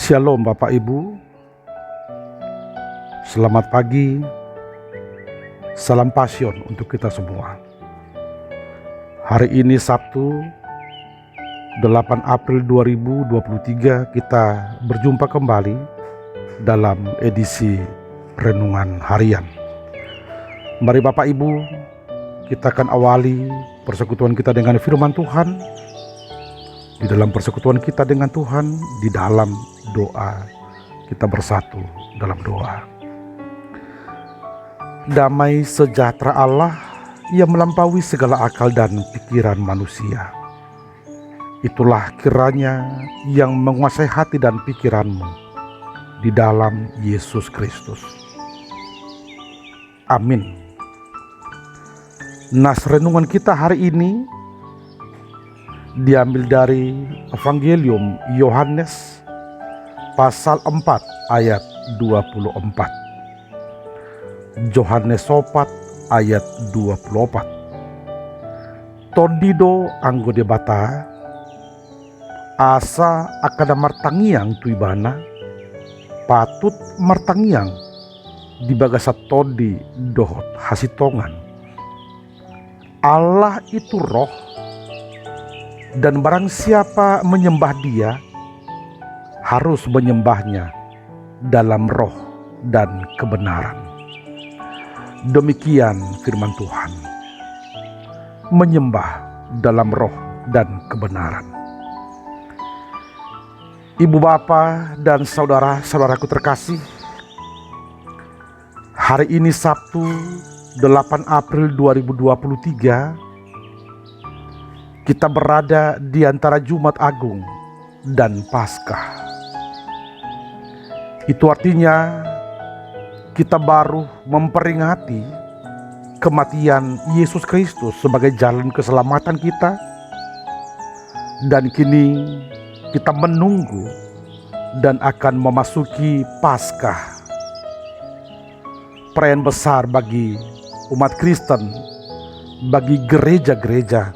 Shalom Bapak Ibu, selamat pagi, salam passion untuk kita semua. Hari ini Sabtu 8 April 2023 kita berjumpa kembali dalam edisi Renungan Harian. Mari Bapak Ibu, kita akan awali persekutuan kita dengan firman Tuhan. Di dalam persekutuan kita dengan Tuhan, di dalam doa, kita bersatu dalam doa. Damai sejahtera Allah yang melampaui segala akal dan pikiran manusia, itulah kiranya yang menguasai hati dan pikiranmu di dalam Yesus Kristus. Amin. Nas renungan kita hari ini diambil dari Evangelium Yohanes pasal 4 ayat 24. Yohanes 4 ayat 24. Tondido anggo debata asa akada martangiang tuibana patut martangiang di bagasa todi dohot hasitongan. Allah itu roh, dan barang siapa menyembah Dia harus menyembahnya dalam roh dan kebenaran. Demikian firman Tuhan. Menyembah dalam roh dan kebenaran. Ibu bapa dan saudara-saudaraku terkasih, hari ini Sabtu 8 April 2023, kita berada di antara Jumat Agung dan Paskah. Itu artinya kita baru memperingati kematian Yesus Kristus sebagai jalan keselamatan kita. Dan kini kita menunggu dan akan memasuki Paskah. Perayaan besar bagi umat Kristen, bagi gereja-gereja,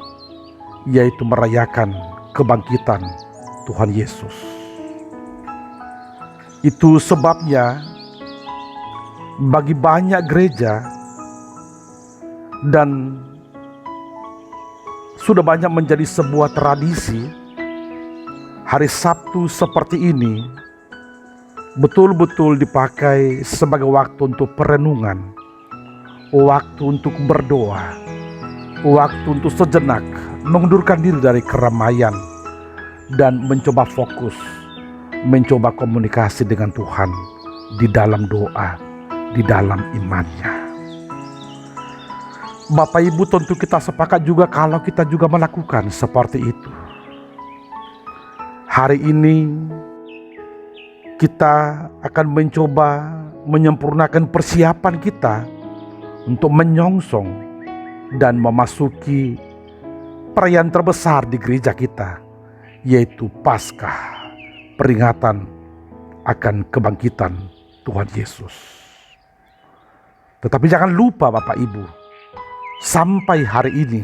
yaitu merayakan kebangkitan Tuhan Yesus. Itu sebabnya bagi banyak gereja dan sudah banyak menjadi sebuah tradisi, hari Sabtu seperti ini betul-betul dipakai sebagai waktu untuk perenungan, waktu untuk berdoa, waktu untuk sejenak mengundurkan diri dari keramaian dan mencoba fokus, mencoba komunikasi dengan Tuhan di dalam doa, di dalam imannya. Bapak Ibu, tentu kita sepakat juga kalau kita juga melakukan seperti itu. Hari ini kita akan mencoba menyempurnakan persiapan kita untuk menyongsong dan memasuki perayaan terbesar di gereja kita, yaitu Paskah, peringatan akan kebangkitan Tuhan Yesus. Tetapi jangan lupa Bapak Ibu, sampai hari ini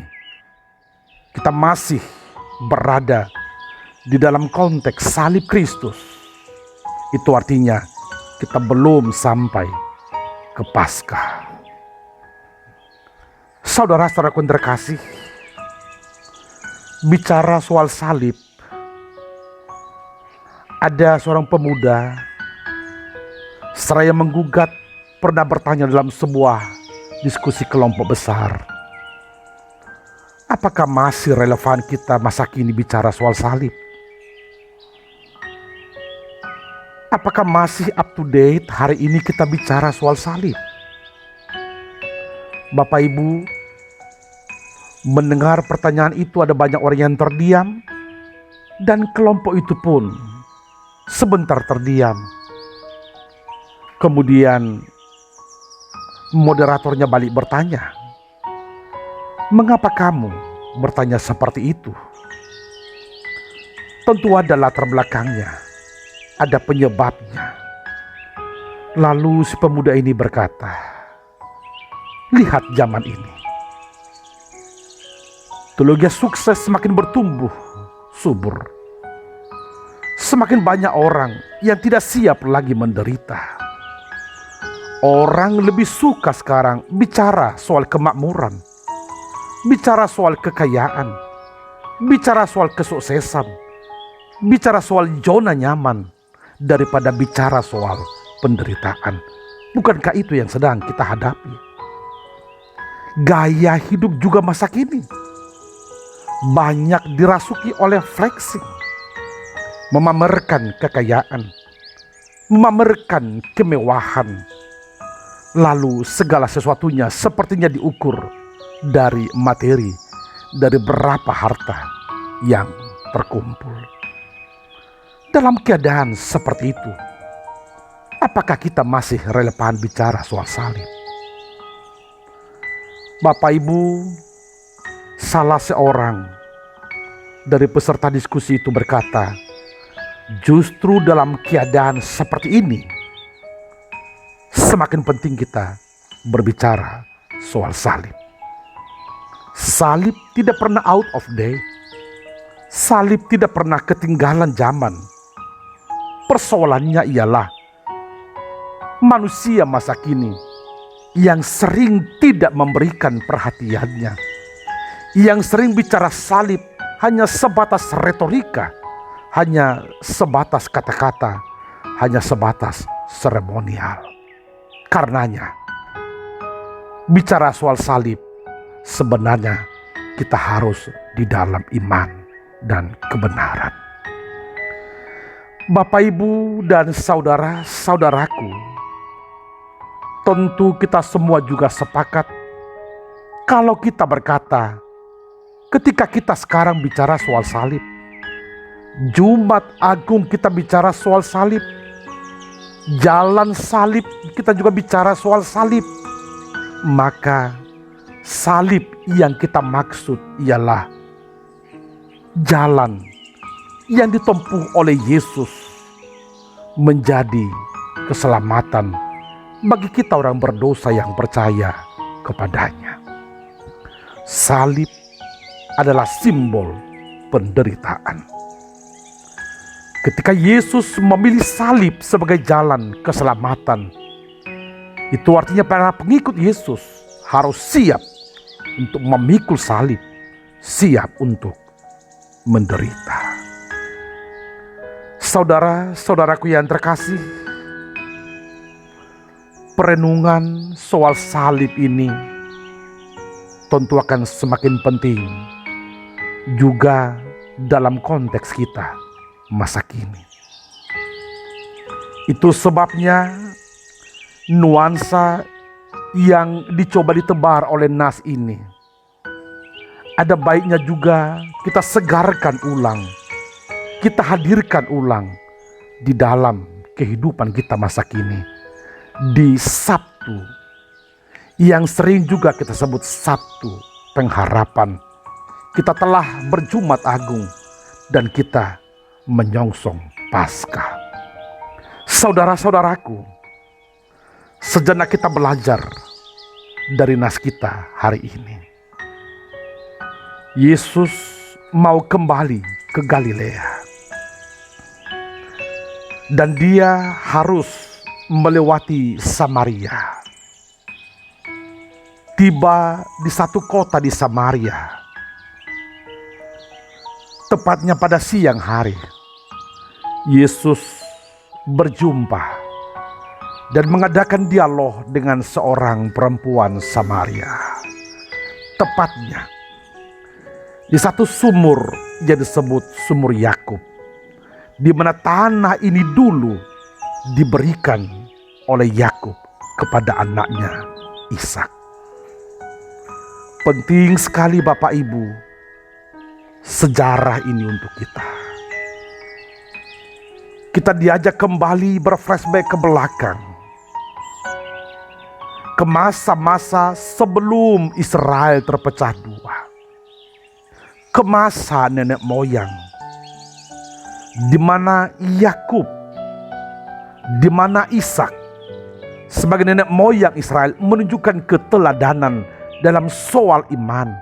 kita masih berada di dalam konteks salib Kristus. Itu artinya kita belum sampai ke Paskah. Saudara-saudaraku terkasih, bicara soal salib, ada seorang pemuda seraya menggugat pernah bertanya dalam sebuah diskusi kelompok besar, apakah masih relevan kita masa kini bicara soal salib? Apakah masih up to date hari ini kita bicara soal salib? Bapak Ibu, mendengar pertanyaan itu ada banyak orang yang terdiam, dan kelompok itu pun sebentar terdiam. Kemudian moderatornya balik bertanya, "Mengapa kamu bertanya seperti itu?" Tentu ada latar belakangnya, ada penyebabnya. Lalu si pemuda ini berkata, "Lihat zaman ini. Teologi sukses semakin bertumbuh subur. Semakin banyak orang yang tidak siap lagi menderita. Orang lebih suka sekarang bicara soal kemakmuran, bicara soal kekayaan, bicara soal kesuksesan, bicara soal zona nyaman, daripada bicara soal penderitaan. Bukankah itu yang sedang kita hadapi? Gaya hidup juga masa kini banyak dirasuki oleh flexing, memamerkan kekayaan, memamerkan kemewahan, lalu segala sesuatunya sepertinya diukur dari materi, dari berapa harta yang terkumpul. Dalam keadaan seperti itu, apakah kita masih relevan bicara soal salib? Bapak Ibu, salah seorang dari peserta diskusi itu berkata, justru dalam keadaan seperti ini, semakin penting kita berbicara soal salib. Salib tidak pernah out of date. Salib tidak pernah ketinggalan zaman. Persoalannya ialah manusia masa kini yang sering tidak memberikan perhatiannya, yang sering bicara salib hanya sebatas retorika, hanya sebatas kata-kata, hanya sebatas seremonial. Karenanya, bicara soal salib, sebenarnya kita harus di dalam iman dan kebenaran. Bapak, Ibu, dan saudara-saudaraku, tentu kita semua juga sepakat kalau kita berkata, ketika kita sekarang bicara soal salib, Jumat Agung kita bicara soal salib, jalan salib kita juga bicara soal salib, maka salib yang kita maksud ialah jalan yang ditempuh oleh Yesus menjadi keselamatan bagi kita orang berdosa yang percaya kepadanya. Salib adalah simbol penderitaan. Ketika Yesus memilih salib sebagai jalan keselamatan, itu artinya para pengikut Yesus harus siap untuk memikul salib, siap untuk menderita. Saudara-saudaraku yang terkasih, perenungan soal salib ini tentu akan semakin penting juga dalam konteks kita masa kini. Itu sebabnya nuansa yang dicoba ditebar oleh nas ini ada baiknya juga kita segarkan ulang, kita hadirkan ulang di dalam kehidupan kita masa kini. Di Sabtu yang sering juga kita sebut Sabtu pengharapan, kita telah berjumat agung dan kita menyongsong Paskah. Saudara-saudaraku, sejenak kita belajar dari nas kita hari ini. Yesus mau kembali ke Galilea dan dia harus melewati Samaria. Tiba di satu kota di Samaria, tepatnya pada siang hari, Yesus berjumpa dan mengadakan dialog dengan seorang perempuan Samaria. Tepatnya di satu sumur yang disebut sumur Yakub, di mana tanah ini dulu diberikan oleh Yakub kepada anaknya Ishak. Penting sekali Bapak Ibu sejarah ini untuk kita. Kita diajak kembali berflashback ke belakang, ke masa-masa sebelum Israel terpecah dua, ke masa nenek moyang, di mana Yakub, di mana Ishak sebagai nenek moyang Israel menunjukkan keteladanan dalam soal iman,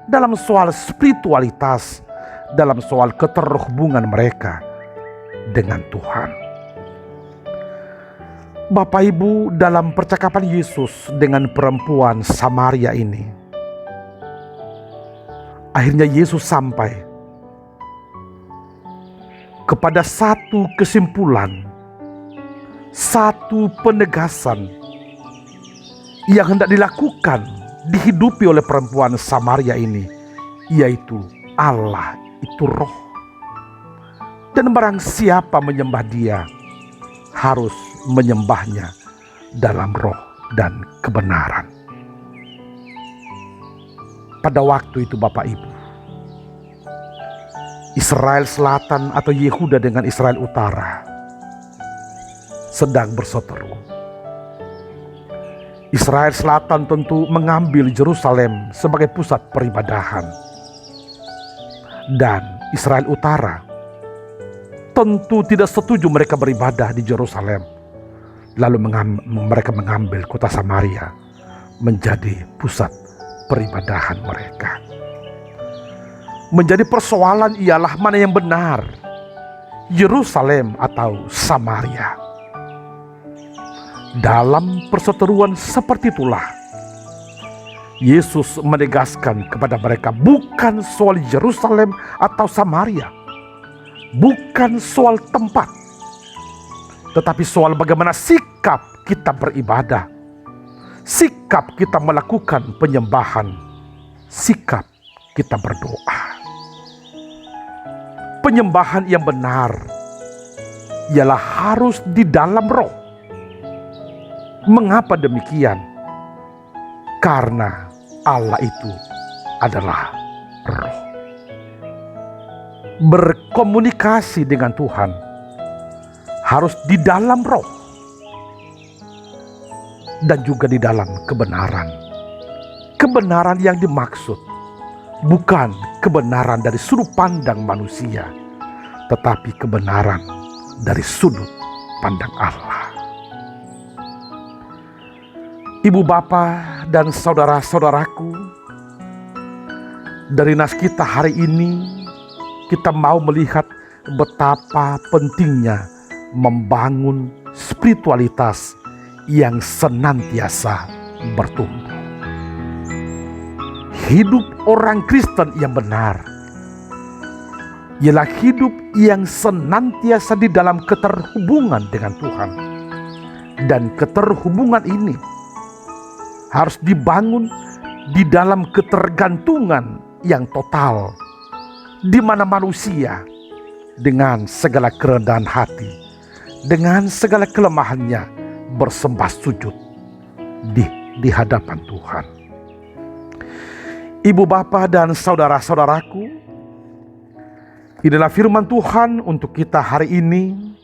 dalam soal spiritualitas, dalam soal keterhubungan mereka dengan Tuhan. Bapak Ibu, dalam percakapan Yesus dengan perempuan Samaria ini, akhirnya Yesus sampai kepada satu kesimpulan, satu penegasan yang hendak dilakukan, dihidupi oleh perempuan Samaria ini, yaitu Allah itu roh. Dan barang siapa menyembah Dia harus menyembahnya dalam roh dan kebenaran. Pada waktu itu Bapak Ibu, Israel Selatan atau Yehuda dengan Israel Utara sedang berseteru. Israel Selatan tentu mengambil Yerusalem sebagai pusat peribadahan, dan Israel Utara tentu tidak setuju mereka beribadah di Yerusalem. Lalu mereka mengambil kota Samaria menjadi pusat peribadahan mereka. Menjadi persoalan ialah mana yang benar, Yerusalem atau Samaria. Dalam perseteruan seperti itulah Yesus menegaskan kepada mereka, bukan soal Yerusalem atau Samaria, bukan soal tempat, tetapi soal bagaimana sikap kita beribadah, sikap kita melakukan penyembahan, sikap kita berdoa. Penyembahan yang benar ialah harus di dalam roh. Mengapa demikian? Karena Allah itu adalah roh. Berkomunikasi dengan Tuhan harus di dalam roh dan juga di dalam kebenaran. Kebenaran yang dimaksud bukan kebenaran dari sudut pandang manusia, tetapi kebenaran dari sudut pandang Allah. Ibu bapa dan saudara-saudaraku, dari nas kita hari ini kita mau melihat betapa pentingnya membangun spiritualitas yang senantiasa bertumbuh. Hidup orang Kristen yang benar ialah hidup yang senantiasa di dalam keterhubungan dengan Tuhan. Dan keterhubungan ini harus dibangun di dalam ketergantungan yang total, di mana manusia dengan segala kerendahan hati, dengan segala kelemahannya bersembah sujud di hadapan Tuhan. Ibu bapa dan saudara-saudaraku, inilah firman Tuhan untuk kita hari ini.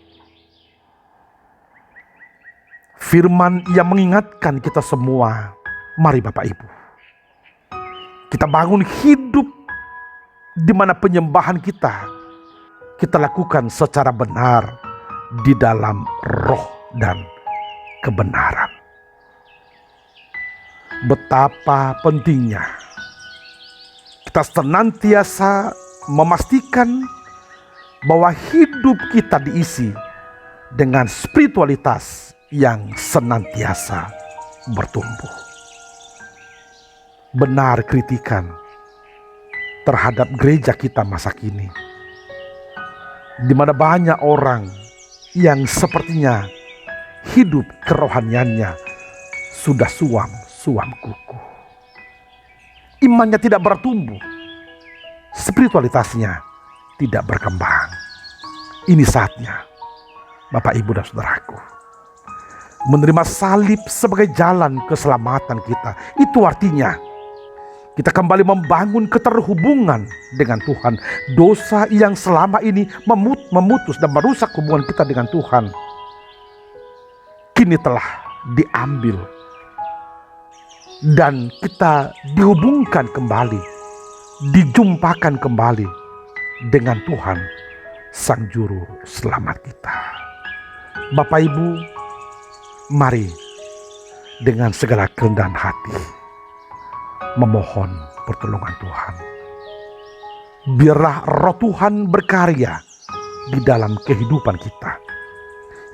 Firman yang mengingatkan kita semua, mari Bapak Ibu, kita bangun hidup di mana penyembahan kita lakukan secara benar di dalam roh dan kebenaran. Betapa pentingnya kita senantiasa memastikan bahwa hidup kita diisi dengan spiritualitas yang senantiasa bertumbuh. Benar kritikan terhadap gereja kita masa kini, di mana banyak orang yang sepertinya hidup kerohaniannya sudah suam kuku. Imannya tidak bertumbuh, spiritualitasnya tidak berkembang. Ini saatnya Bapak Ibu dan Saudaraku menerima salib sebagai jalan keselamatan kita. Itu artinya kita kembali membangun keterhubungan dengan Tuhan. Dosa yang selama ini memutus dan merusak hubungan kita dengan Tuhan, kini telah diambil dan kita dihubungkan kembali, dijumpakan kembali dengan Tuhan, Sang Juru Selamat kita. Bapak Ibu, mari dengan segala kerendahan hati memohon pertolongan Tuhan. Biarlah roh Tuhan berkarya di dalam kehidupan kita,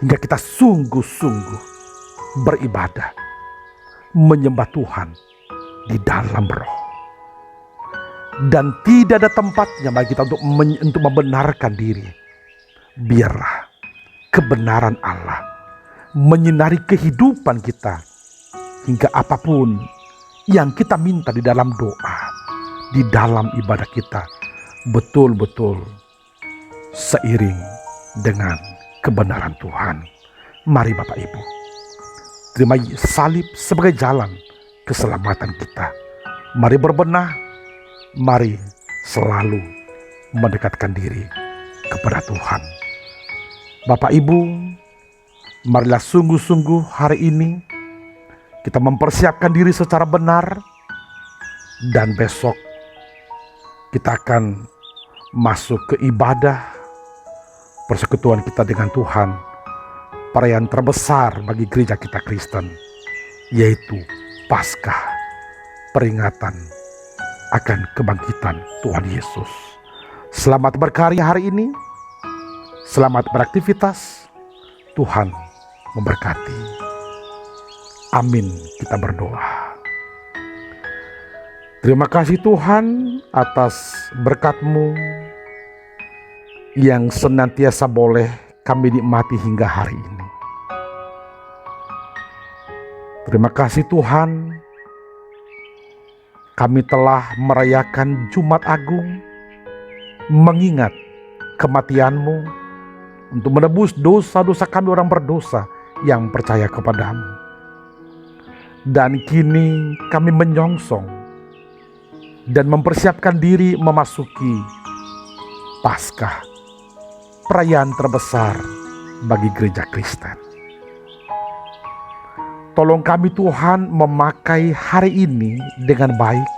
hingga kita sungguh-sungguh beribadah, menyembah Tuhan di dalam roh. Dan tidak ada tempatnya bagi kita untuk membenarkan diri. Biarlah kebenaran Allah menyinari kehidupan kita, hingga apapun yang kita minta di dalam doa, di dalam ibadah kita, betul-betul seiring dengan kebenaran Tuhan. Mari Bapak Ibu, terima salib sebagai jalan keselamatan kita. Mari berbenah, mari selalu mendekatkan diri kepada Tuhan. Bapak Ibu, marilah sungguh-sungguh hari ini kita mempersiapkan diri secara benar, dan besok kita akan masuk ke ibadah persekutuan kita dengan Tuhan, perayaan terbesar bagi gereja kita Kristen, yaitu Paskah, peringatan akan kebangkitan Tuhan Yesus. Selamat berkarya hari ini, selamat beraktivitas, Tuhan memberkati. Amin, kita berdoa. Terima kasih Tuhan atas berkat-Mu yang senantiasa boleh kami nikmati hingga hari ini. Terima kasih Tuhan, kami telah merayakan Jumat Agung, mengingat kematian-Mu untuk menebus dosa-dosa kami orang berdosa yang percaya kepada-Mu. Dan kini kami menyongsong dan mempersiapkan diri memasuki Paskah, perayaan terbesar bagi gereja Kristen. Tolong kami Tuhan memakai hari ini dengan baik.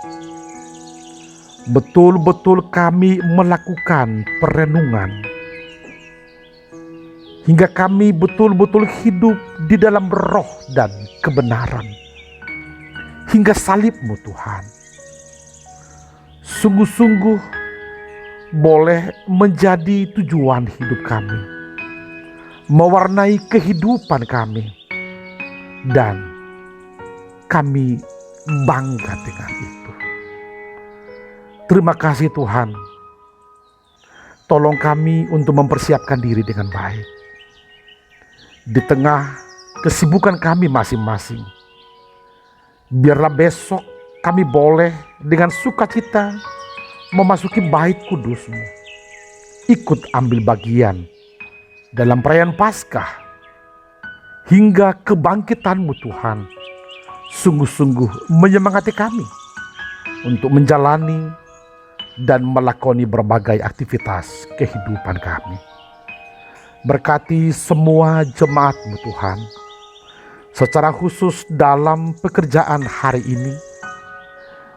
Betul-betul kami melakukan perenungan, hingga kami betul-betul hidup di dalam roh dan kebenaran, hingga salib-Mu Tuhan sungguh-sungguh boleh menjadi tujuan hidup kami, mewarnai kehidupan kami, dan kami bangga dengan itu. Terima kasih Tuhan, tolong kami untuk mempersiapkan diri dengan baik di tengah kesibukan kami masing-masing. Biarlah besok kami boleh dengan sukacita memasuki bait kudus-Mu, ikut ambil bagian dalam perayaan Paskah hingga kebangkitan-Mu Tuhan. Sungguh-sungguh menyemangati kami untuk menjalani dan melakoni berbagai aktivitas kehidupan kami. Berkati semua jemaat-Mu Tuhan, secara khusus dalam pekerjaan hari ini.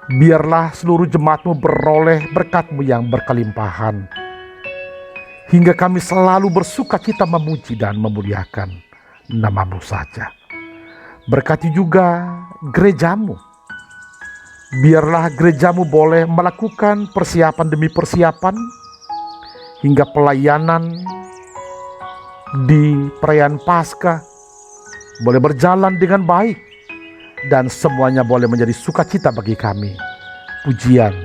Biarlah seluruh jemaat-Mu beroleh berkat-Mu yang berkelimpahan, hingga kami selalu bersukacita memuji dan memuliakan nama-Mu saja. Berkati juga gereja-Mu. Biarlah gereja-Mu boleh melakukan persiapan demi persiapan, hingga pelayanan di perayaan Paskah boleh berjalan dengan baik, dan semuanya boleh menjadi sukacita bagi kami. Pujian,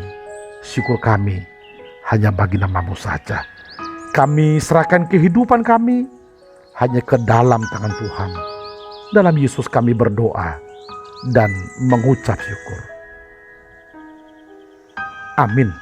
syukur kami hanya bagi nama-Mu saja. Kami serahkan kehidupan kami hanya ke dalam tangan Tuhan. Dalam Yesus kami berdoa dan mengucap syukur. Amin.